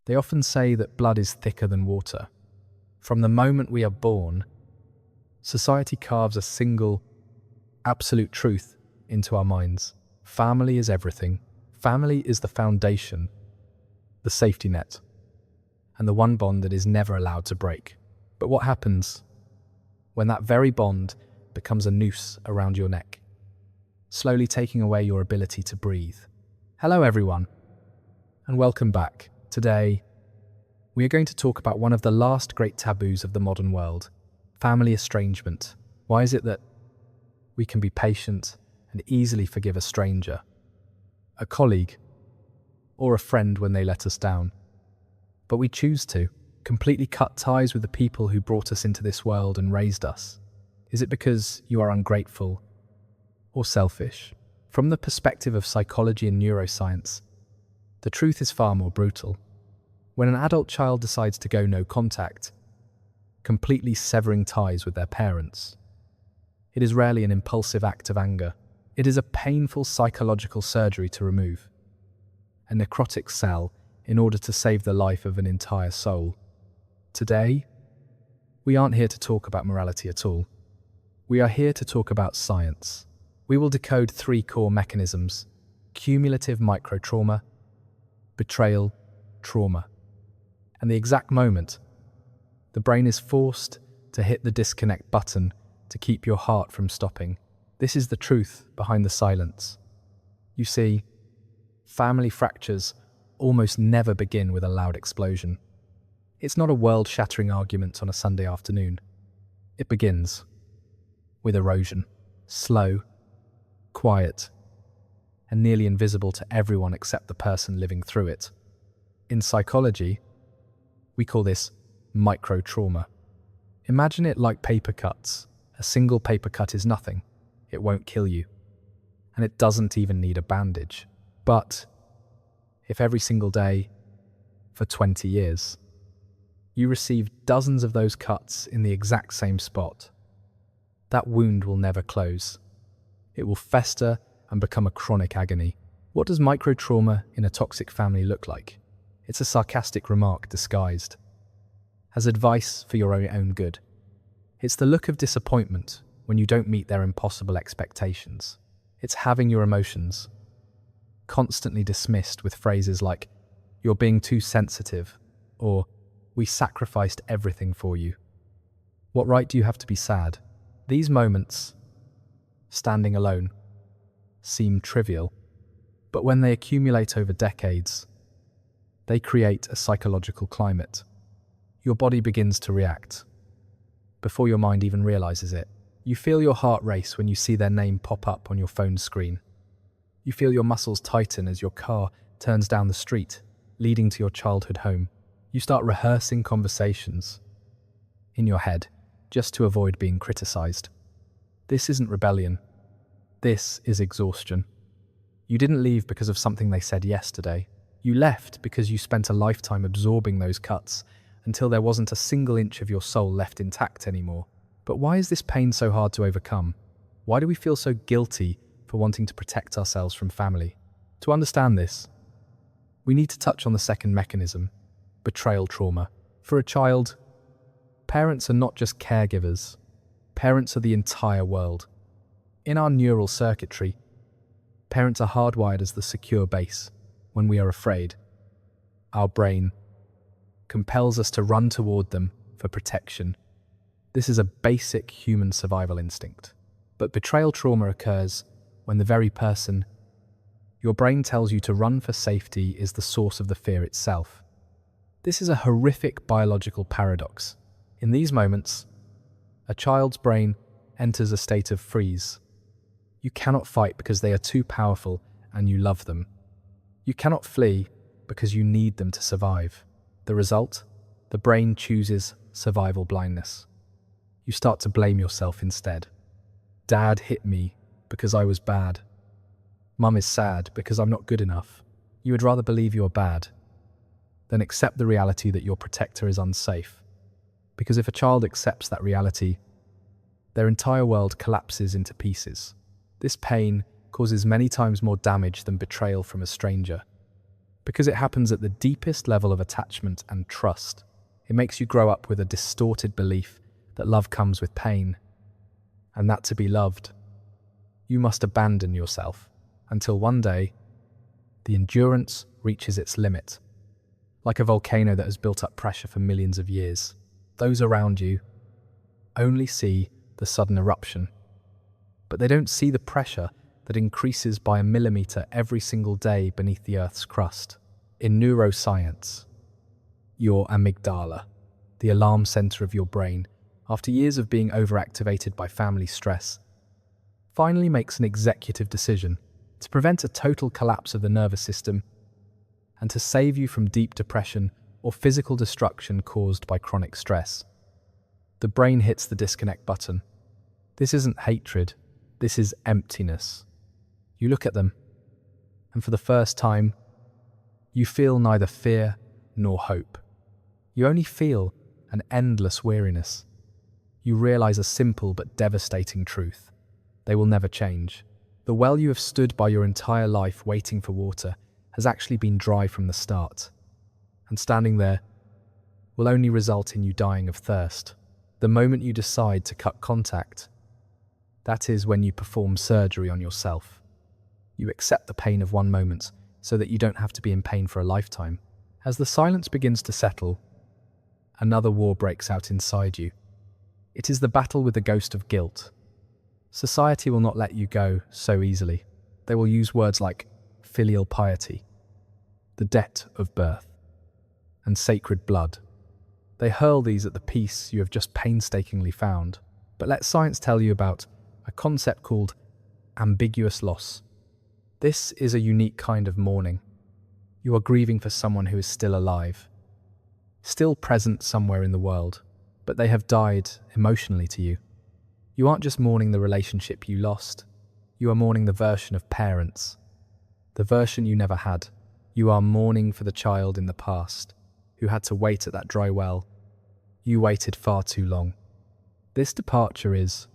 They often say that blood is thicker than water. From the moment we are born, society carves a single, absolute truth into our minds. Family is everything. Family is the foundation, the safety net, and the one bond that is never allowed to break. But what happens when that very bond becomes a noose around your neck, slowly taking away your ability to breathe? Hello everyone, and welcome back. Today, we are going to talk about one of the last great taboos of the modern world, family estrangement. Why is it that we can be patient and easily forgive a stranger, a colleague, or a friend when they let us down, but we choose to completely cut ties with the people who brought us into this world and raised us? Is it because you are ungrateful or selfish? From the perspective of psychology and neuroscience, the truth is far more brutal. When an adult child decides to go no contact, completely severing ties with their parents, it is rarely an impulsive act of anger. It is a painful psychological surgery to remove a necrotic cell in order to save the life of an entire soul. Today, we aren't here to talk about morality at all. We are here to talk about science. We will decode 3 core mechanisms: cumulative microtrauma, betrayal trauma, and the exact moment the brain is forced to hit the disconnect button to keep your heart from stopping. This is the truth behind the silence. You see, family fractures almost never begin with a loud explosion. It's not a world-shattering argument on a Sunday afternoon. It begins with erosion, slow, quiet, and nearly invisible to everyone except the person living through it. In psychology, we call this microtrauma. Imagine it like paper cuts. A single paper cut is nothing. It won't kill you. And it doesn't even need a bandage. But if every single day, for 20 years, you receive dozens of those cuts in the exact same spot, that wound will never close. It will fester and become a chronic agony. What does microtrauma in a toxic family look like? It's a sarcastic remark disguised as advice for your own good. It's the look of disappointment when you don't meet their impossible expectations. It's having your emotions constantly dismissed with phrases like, "You're being too sensitive," or "We sacrificed everything for you. What right do you have to be sad?" These moments, standing alone, seem trivial, but when they accumulate over decades, they create a psychological climate. Your body begins to react before your mind even realizes it. You feel your heart race when you see their name pop up on your phone screen. You feel your muscles tighten as your car turns down the street, leading to your childhood home. You start rehearsing conversations in your head just to avoid being criticized. This isn't rebellion. This is exhaustion. You didn't leave because of something they said yesterday. You left because you spent a lifetime absorbing those cuts until there wasn't a single inch of your soul left intact anymore. But why is this pain so hard to overcome? Why do we feel so guilty for wanting to protect ourselves from family? To understand this, we need to touch on the second mechanism, betrayal trauma. For a child, parents are not just caregivers. Parents are the entire world. In our neural circuitry, parents are hardwired as the secure base. When we are afraid, our brain compels us to run toward them for protection. This is a basic human survival instinct. But betrayal trauma occurs when the very person your brain tells you to run for safety is the source of the fear itself. This is a horrific biological paradox. In these moments, a child's brain enters a state of freeze. You cannot fight because they are too powerful and you love them. You cannot flee because you need them to survive. The result? The brain chooses survival blindness. You start to blame yourself instead. Dad hit me because I was bad. Mum is sad because I'm not good enough. You would rather believe you're bad than accept the reality that your protector is unsafe. Because if a child accepts that reality, their entire world collapses into pieces. This pain causes many times more damage than betrayal from a stranger. because it happens at the deepest level of attachment and trust. It makes you grow up with a distorted belief that love comes with pain, and that to be loved, you must abandon yourself until one day the endurance reaches its limit. Like a volcano that has built up pressure for millions of years, those around you only see the sudden eruption, but they don't see the pressure that increases by a millimeter every single day beneath the Earth's crust. In neuroscience, your amygdala, the alarm center of your brain, after years of being overactivated by family stress, finally makes an executive decision to prevent a total collapse of the nervous system and to save you from deep depression or physical destruction caused by chronic stress. The brain hits the disconnect button. This isn't hatred, this is emptiness. You look at them, and for the first time, you feel neither fear nor hope. You only feel an endless weariness. You realize a simple but devastating truth. They will never change. The well you have stood by your entire life waiting for water has actually been dry from the start, and standing there will only result in you dying of thirst. The moment you decide to cut contact, that is when you perform surgery on yourself. You accept the pain of one moment so that you don't have to be in pain for a lifetime. As the silence begins to settle, another war breaks out inside you. It is the battle with the ghost of guilt. Society will not let you go so easily. They will use words like filial piety, the debt of birth, and sacred blood. They hurl these at the peace you have just painstakingly found. But let science tell you about a concept called ambiguous loss. This is a unique kind of mourning. You are grieving for someone who is still alive, still present somewhere in the world, but they have died emotionally to you. You aren't just mourning the relationship you lost, you are mourning the version of parents, the version you never had. You are mourning for the child in the past who had to wait at that dry well. You waited far too long. This departure is,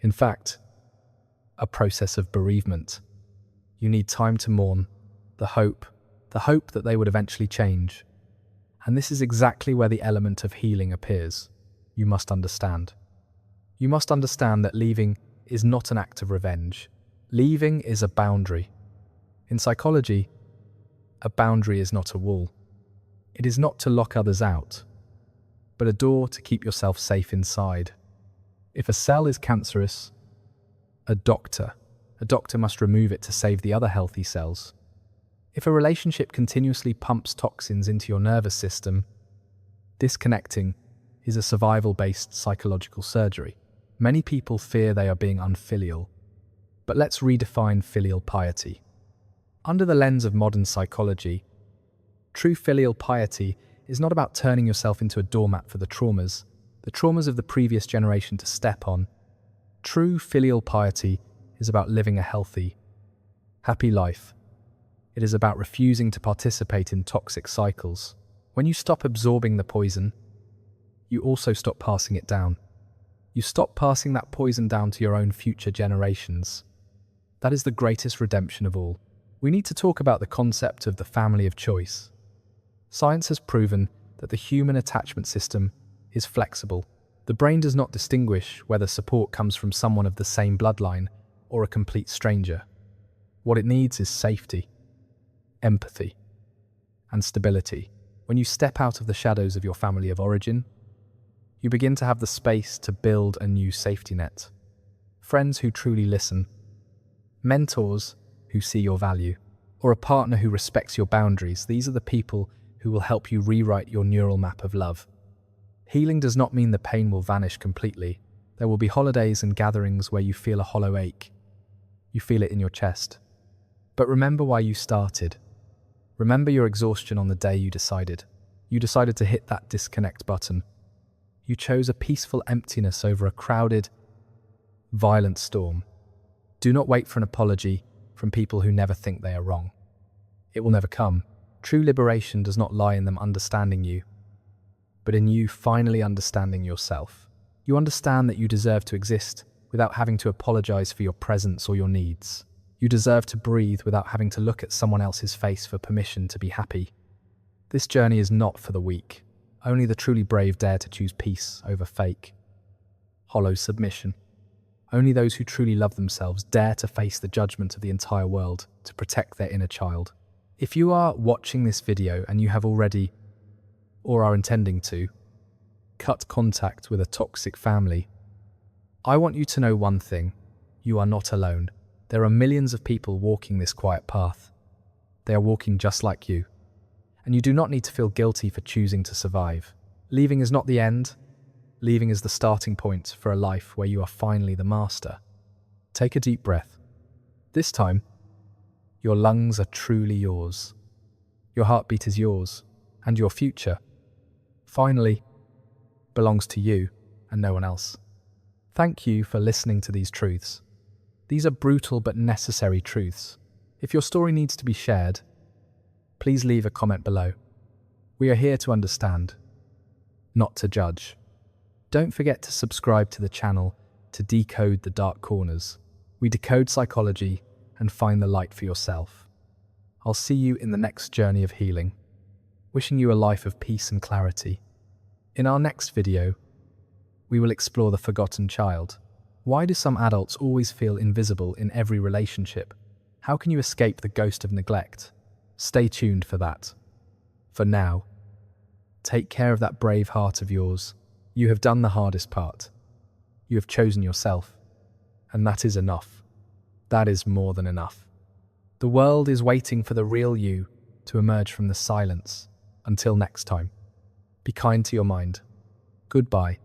in fact, a process of bereavement. You need time to mourn, the hope that they would eventually change. And this is exactly where the element of healing appears. You must understand. You must understand that leaving is not an act of revenge. Leaving is a boundary. In psychology, a boundary is not a wall. It is not to lock others out, but a door to keep yourself safe inside. If a cell is cancerous, a doctor must remove it to save the other healthy cells. If a relationship continuously pumps toxins into your nervous system, disconnecting is a survival-based psychological surgery. Many people fear they are being unfilial, but let's redefine filial piety. Under the lens of modern psychology, true filial piety is not about turning yourself into a doormat for the traumas of the previous generation to step on. True filial piety is about living a healthy, happy life. It is about refusing to participate in toxic cycles. When you stop absorbing the poison, you also stop passing it down. You stop passing that poison down to your own future generations. That is the greatest redemption of all. We need to talk about the concept of the family of choice. Science has proven that the human attachment system is flexible. The brain does not distinguish whether support comes from someone of the same bloodline or a complete stranger. What it needs is safety, empathy, and stability. When you step out of the shadows of your family of origin, you begin to have the space to build a new safety net. Friends who truly listen, mentors who see your value, or a partner who respects your boundaries. These are the people who will help you rewrite your neural map of love. Healing does not mean the pain will vanish completely. There will be holidays and gatherings where you feel a hollow ache. You feel it in your chest. But remember why you started. Remember your exhaustion on the day you decided. You decided to hit that disconnect button. You chose a peaceful emptiness over a crowded, violent storm. Do not wait for an apology from people who never think they are wrong. It will never come. True liberation does not lie in them understanding you, but in you finally understanding yourself. You understand that you deserve to exist without having to apologize for your presence or your needs. You deserve to breathe without having to look at someone else's face for permission to be happy. This journey is not for the weak. Only the truly brave dare to choose peace over fake, hollow submission. Only those who truly love themselves dare to face the judgment of the entire world to protect their inner child. If you are watching this video and you have already, or are intending to, cut contact with a toxic family, I want you to know one thing: you are not alone. There are millions of people walking this quiet path. They are walking just like you. And you do not need to feel guilty for choosing to survive. Leaving is not the end. Leaving is the starting point for a life where you are finally the master. Take a deep breath. This time, your lungs are truly yours. Your heartbeat is yours, and your future, finally, belongs to you and no one else. Thank you for listening to these truths. These are brutal but necessary truths. If your story needs to be shared, please leave a comment below. We are here to understand, not to judge. Don't forget to subscribe to the channel to decode the dark corners. We decode psychology and find the light for yourself. I'll see you in the next journey of healing, wishing you a life of peace and clarity. In our next video, we will explore the forgotten child. Why do some adults always feel invisible in every relationship? How can you escape the ghost of neglect? Stay tuned for that. For now, take care of that brave heart of yours. You have done the hardest part. You have chosen yourself, and that is enough. That is more than enough. The world is waiting for the real you to emerge from the silence. Until next time, be kind to your mind. Goodbye.